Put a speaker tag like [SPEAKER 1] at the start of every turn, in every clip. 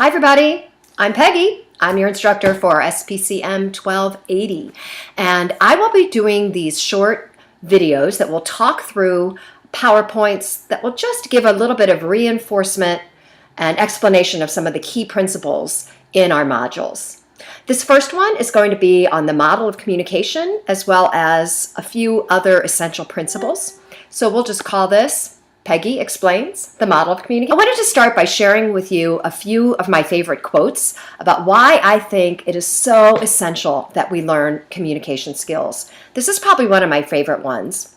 [SPEAKER 1] Hi everybody, I'm Peggy. I'm your instructor for SPCM 1280, and I will be doing these short videos that will talk through PowerPoints that will just give a little bit of reinforcement and explanation of some of the key principles in our modules. This first one is going to be on the model of communication as well as a few other essential principles. So we'll just call this Peggy Explains the Model of Communication. I wanted to start by sharing with you a few of my favorite quotes about why I think it is so essential that we learn communication skills. This is probably one of my favorite ones.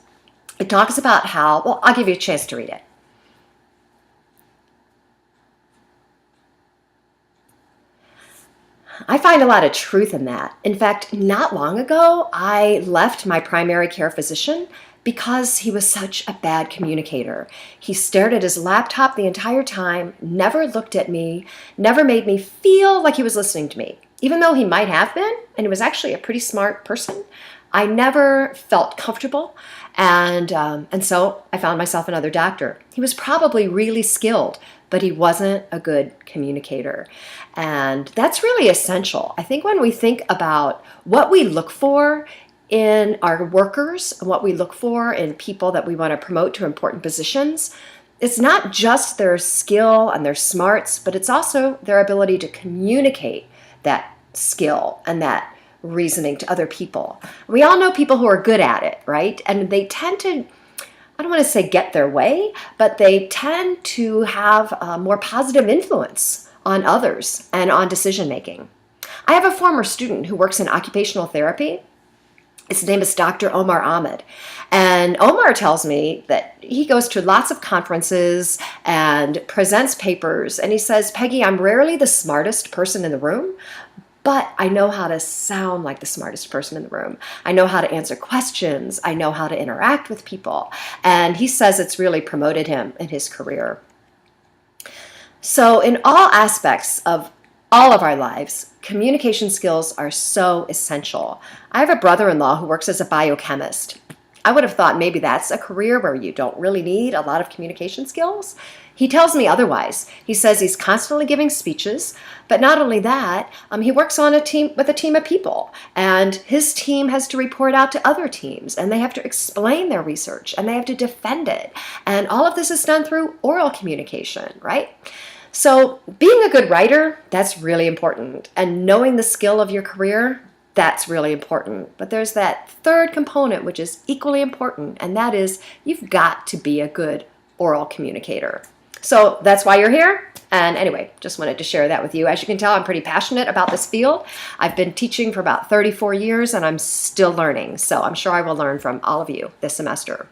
[SPEAKER 1] It talks about how, well, I'll give you a chance to read it. I find a lot of truth in that. In fact, not long ago, I left my primary care physician because he was such a bad communicator. He stared at his laptop the entire time, never looked at me, never made me feel like he was listening to me. Even though he might have been, and he was actually a pretty smart person, I never felt comfortable, and so I found myself another doctor. He was probably really skilled, but he wasn't a good communicator. And that's really essential. I think when we think about what we look for in our workers and what we look for in people that we want to promote to important positions, it's not just their skill and their smarts, but it's also their ability to communicate that skill and that reasoning to other people. We all know people who are good at it, right? And they tend to, I don't want to say get their way, but they tend to have a more positive influence on others and on decision making. I have a former student who works in occupational therapy. His name is Dr. Omar Ahmed. And Omar tells me that he goes to lots of conferences and presents papers. And he says, Peggy, I'm rarely the smartest person in the room, but I know how to sound like the smartest person in the room. I know how to answer questions. I know how to interact with people. And he says it's really promoted him in his career. So in all aspects of all of our lives, communication skills are so essential. I have a brother-in-law who works as a biochemist. I would have thought maybe that's a career where you don't really need a lot of communication skills. He tells me otherwise. He says he's constantly giving speeches, but not only that, he works on with a team of people, and his team has to report out to other teams, and they have to explain their research, and they have to defend it. And all of this is done through oral communication, right? So being a good writer, that's really important. And knowing the skill of your career, that's really important. But there's that third component, which is equally important, and that is you've got to be a good oral communicator. So that's why you're here. And anyway, just wanted to share that with you. As you can tell, I'm pretty passionate about this field. I've been teaching for about 34 years, and I'm still learning. So I'm sure I will learn from all of you this semester.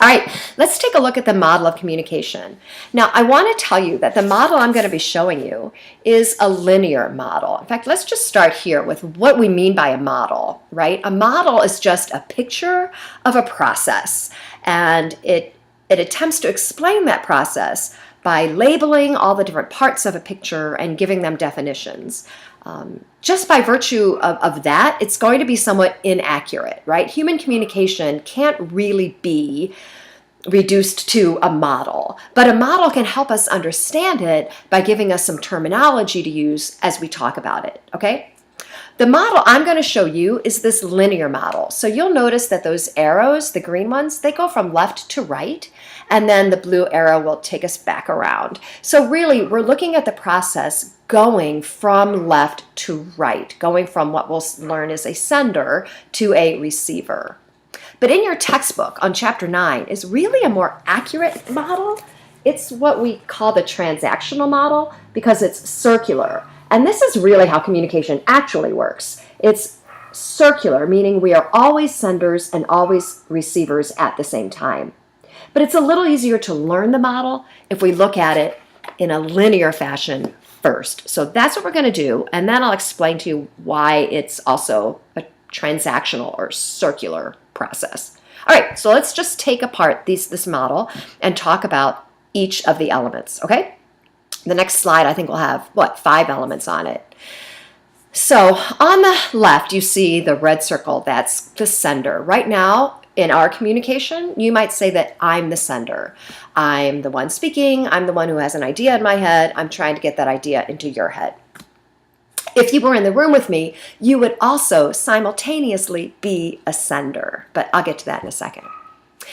[SPEAKER 1] All right, let's take a look at the model of communication. Now, I want to tell you that the model I'm going to be showing you is a linear model. In fact, let's just start here with what we mean by a model, right? A model is just a picture of a process, and it attempts to explain that process by labeling all the different parts of a picture and giving them definitions. Just by virtue of that, it's going to be somewhat inaccurate, right? Human communication can't really be reduced to a model, but a model can help us understand it by giving us some terminology to use as we talk about it, okay? The model I'm going to show you is this linear model. So you'll notice that those arrows, the green ones, they go from left to right, and then the blue arrow will take us back around. So really, we're looking at the process going from left to right, going from what we'll learn as a sender to a receiver. But in your textbook on Chapter 9 is really a more accurate model. It's what we call the transactional model because it's circular. And this is really how communication actually works. It's circular, meaning we are always senders and always receivers at the same time. But it's a little easier to learn the model if we look at it in a linear fashion first. So that's what we're going to do, and then I'll explain to you why it's also a transactional or circular process. All right, so let's just take apart this model and talk about each of the elements, okay? The next slide, I think, will have, 5 elements on it. So on the left, you see the red circle. That's the sender. Right now, in our communication, you might say that I'm the sender. I'm the one speaking. I'm the one who has an idea in my head. I'm trying to get that idea into your head. If you were in the room with me, you would also simultaneously be a sender, but I'll get to that in a second.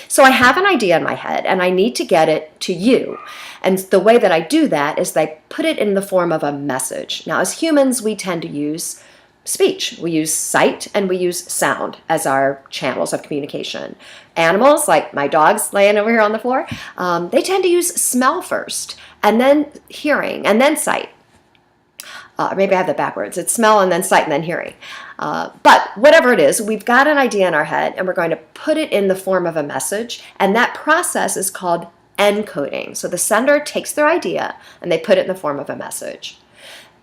[SPEAKER 1] So I have an idea in my head and I need to get it to you. And the way that I do that is I put it in the form of a message. Now, as humans, we tend to use speech. We use sight and we use sound as our channels of communication. Animals, like my dog's laying over here on the floor, they tend to use smell first, and then hearing, and then sight. Maybe I have that backwards. It's smell and then sight and then hearing. But whatever it is, we've got an idea in our head and we're going to put it in the form of a message. And that process is called encoding. So the sender takes their idea and they put it in the form of a message.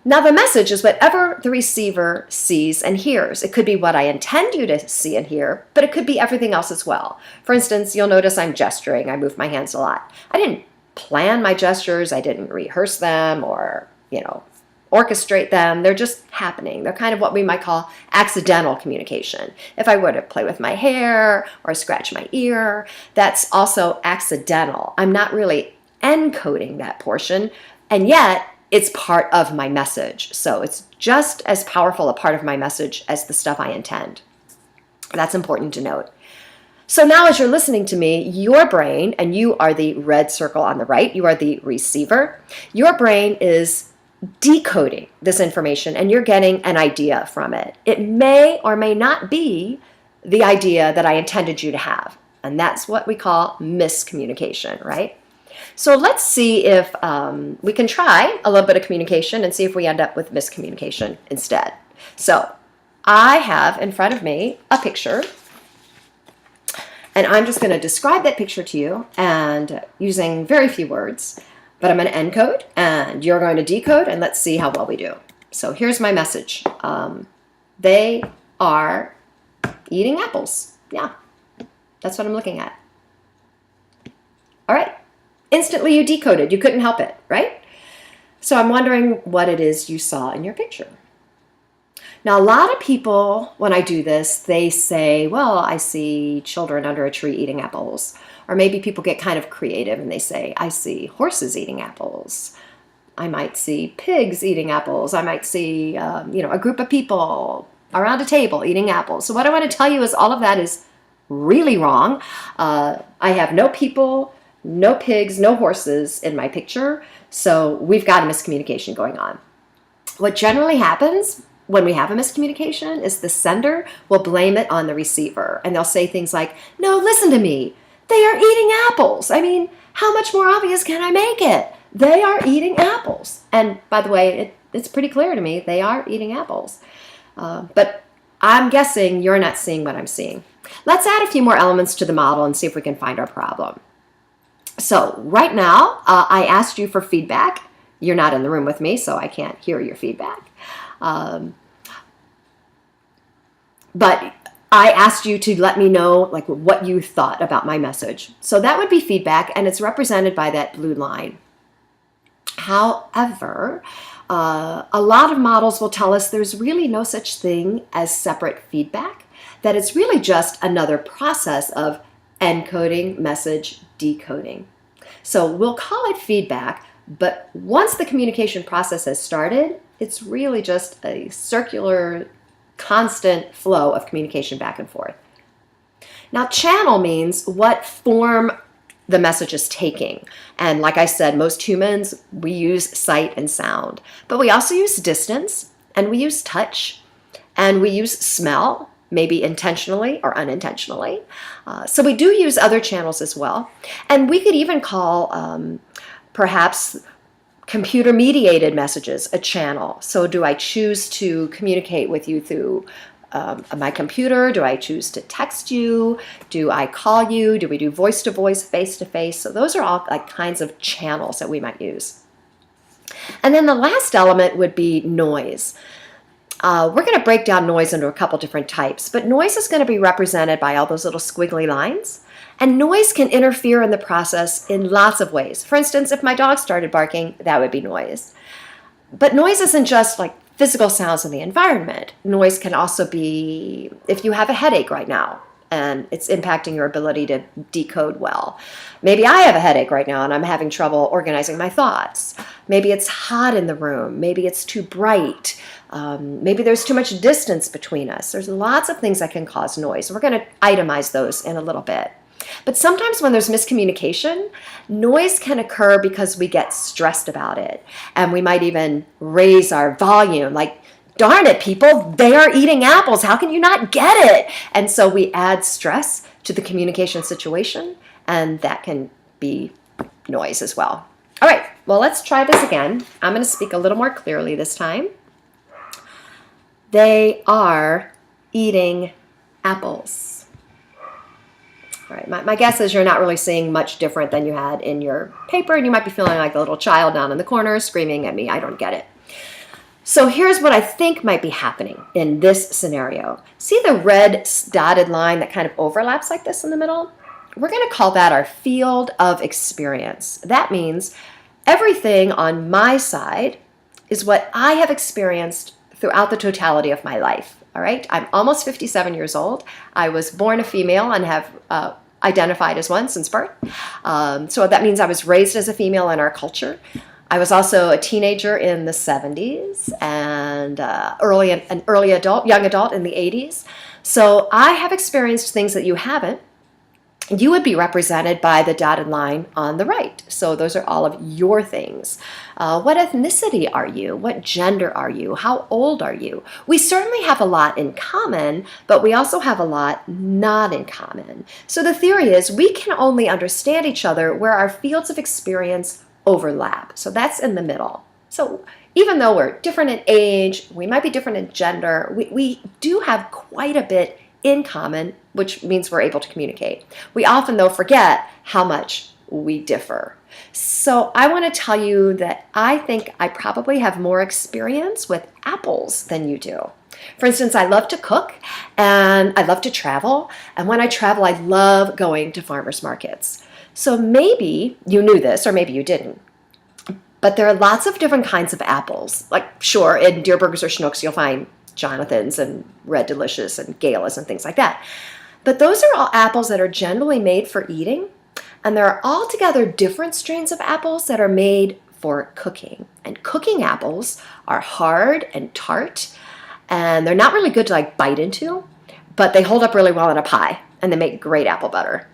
[SPEAKER 1] Now the message is whatever the receiver sees and hears. It could be what I intend you to see and hear, but it could be everything else as well. For instance, you'll notice I'm gesturing. I move my hands a lot. I didn't plan my gestures. I didn't rehearse them or, orchestrate them. They're just happening. They're kind of what we might call accidental communication. If I were to play with my hair or scratch my ear, that's also accidental. I'm not really encoding that portion, and yet it's part of my message. So it's just as powerful a part of my message as the stuff I intend. That's important to note. So now as you're listening to me, your brain, and you are the red circle on the right, you are the receiver, your brain is decoding this information and you're getting an idea from it. It may or may not be the idea that I intended you to have. And that's what we call miscommunication, right? So let's see if we can try a little bit of communication and see if we end up with miscommunication instead. So I have in front of me a picture, and I'm just going to describe that picture to you and using very few words. But I'm going to encode, and you're going to decode, and let's see how well we do. So here's my message. They are eating apples. Yeah, that's what I'm looking at. All right. Instantly you decoded. You couldn't help it, right? So I'm wondering what it is you saw in your picture. Now, a lot of people, when I do this, they say, well, I see children under a tree eating apples. Or maybe people get kind of creative and they say, I see horses eating apples. I might see pigs eating apples. I might see, a group of people around a table eating apples. So what I want to tell you is all of that is really wrong. I have no people, no pigs, no horses in my picture. So we've got a miscommunication going on. What generally happens when we have a miscommunication is the sender will blame it on the receiver. And they'll say things like, no, listen to me. They are eating apples. I mean, how much more obvious can I make it? They are eating apples. And by the way, it's pretty clear to me they are eating apples. But I'm guessing you're not seeing what I'm seeing. Let's add a few more elements to the model and see if we can find our problem. So right now, I asked you for feedback. You're not in the room with me, so I can't hear your feedback. But I asked you to let me know what you thought about my message. So that would be feedback, and it's represented by that blue line. However, a lot of models will tell us there's really no such thing as separate feedback, that it's really just another process of encoding, message, decoding. So we'll call it feedback, but once the communication process has started, it's really just a circular, constant flow of communication back and forth. Now, channel means what form the message is taking. And like I said, most humans, we use sight and sound, but we also use distance, and we use touch, and we use smell, maybe intentionally or unintentionally. So we do use other channels as well. And we could even call perhaps computer-mediated messages a channel. So do I choose to communicate with you through my computer? Do I choose to text you? Do I call you? Do we do voice-to-voice, face-to-face? So those are all kinds of channels that we might use. And then the last element would be noise. We're going to break down noise into a couple different types, but noise is going to be represented by all those little squiggly lines. And noise can interfere in the process in lots of ways. For instance, if my dog started barking, that would be noise. But noise isn't just physical sounds in the environment. Noise can also be if you have a headache right now. and it's impacting your ability to decode well. Maybe I have a headache right now and I'm having trouble organizing my thoughts. Maybe it's hot in the room. Maybe it's too bright. Maybe there's too much distance between us. There's lots of things that can cause noise. We're going to itemize those in a little bit. But sometimes when there's miscommunication, noise can occur because we get stressed about it. And we might even raise our volume, like, darn it, people, they are eating apples. How can you not get it? And so we add stress to the communication situation, and that can be noise as well. All right, well, let's try this again. I'm going to speak a little more clearly this time. They are eating apples. All right, my guess is you're not really seeing much different than you had in your paper, and you might be feeling like the little child down in the corner screaming at me, I don't get it. So here's what I think might be happening in this scenario. See the red dotted line that kind of overlaps like this in the middle? We're going to call that our field of experience. That means everything on my side is what I have experienced throughout the totality of my life. All right, I'm almost 57 years old. I was born a female and have identified as one since birth. So that means I was raised as a female in our culture. I was also a teenager in the 70s and an young adult in the 80s. So I have experienced things that you haven't. You would be represented by the dotted line on the right. So those are all of your things. What ethnicity are you? What gender are you? How old are you? We certainly have a lot in common, but we also have a lot not in common. So the theory is we can only understand each other where our fields of experience overlap. So that's in the middle. So even though we're different in age, we might be different in gender, we do have quite a bit in common, which means we're able to communicate. We often, though, forget how much we differ. So I want to tell you that I think I probably have more experience with apples than you do. For instance, I love to cook and I love to travel. And when I travel, I love going to farmers markets. So maybe you knew this, or maybe you didn't. But there are lots of different kinds of apples. Like, sure, in Dierbergers or Schnucks, you'll find Jonathan's and Red Delicious and Galas and things like that. But those are all apples that are generally made for eating. And there are altogether different strains of apples that are made for cooking. And cooking apples are hard and tart. And they're not really good to like bite into, but they hold up really well in a pie. And they make great apple butter.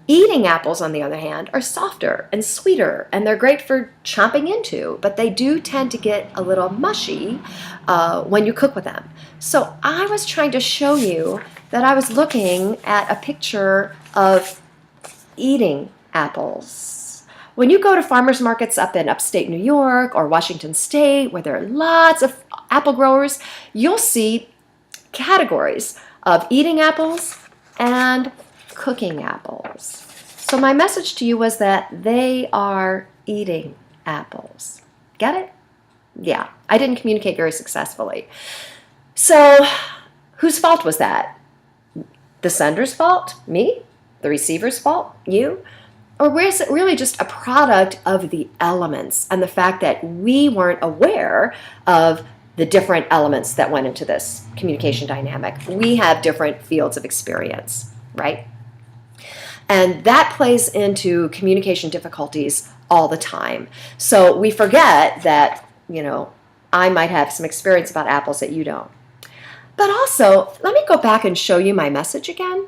[SPEAKER 1] Eating apples, on the other hand, are softer and sweeter, and they're great for chomping into, but they do tend to get a little mushy when you cook with them. So I was trying to show you that I was looking at a picture of eating apples. When you go to farmers markets up in upstate New York or Washington State, where there are lots of apple growers, you'll see categories of eating apples and cooking apples. So my message to you was that they are eating apples. Get it? Yeah, I didn't communicate very successfully. So whose fault was that? The sender's fault? Me? The receiver's fault? You? Or was it really just a product of the elements and the fact that we weren't aware of the different elements that went into this communication dynamic? We have different fields of experience, right? And that plays into communication difficulties all the time. So we forget that, I might have some experience about apples that you don't. But also, let me go back and show you my message again.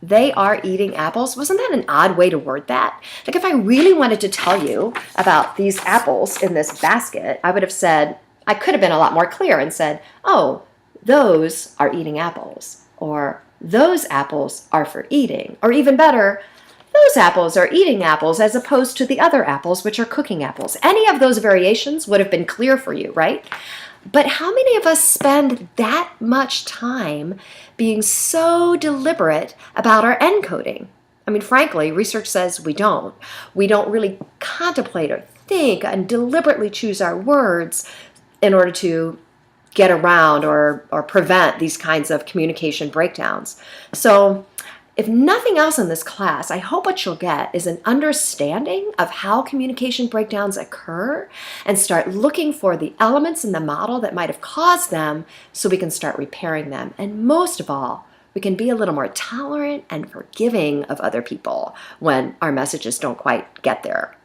[SPEAKER 1] They are eating apples. Wasn't that an odd way to word that? Like if I really wanted to tell you about these apples in this basket, I would have said, I could have been a lot more clear and said, oh, those are eating apples. Or those apples are for eating. Or even better, those apples are eating apples as opposed to the other apples, which are cooking apples. Any of those variations would have been clear for you, right? But how many of us spend that much time being so deliberate about our encoding? I mean, frankly, research says we don't. We don't really contemplate or think and deliberately choose our words in order to get around or prevent these kinds of communication breakdowns. So if nothing else in this class, I hope what you'll get is an understanding of how communication breakdowns occur and start looking for the elements in the model that might have caused them so we can start repairing them. And most of all, we can be a little more tolerant and forgiving of other people when our messages don't quite get there.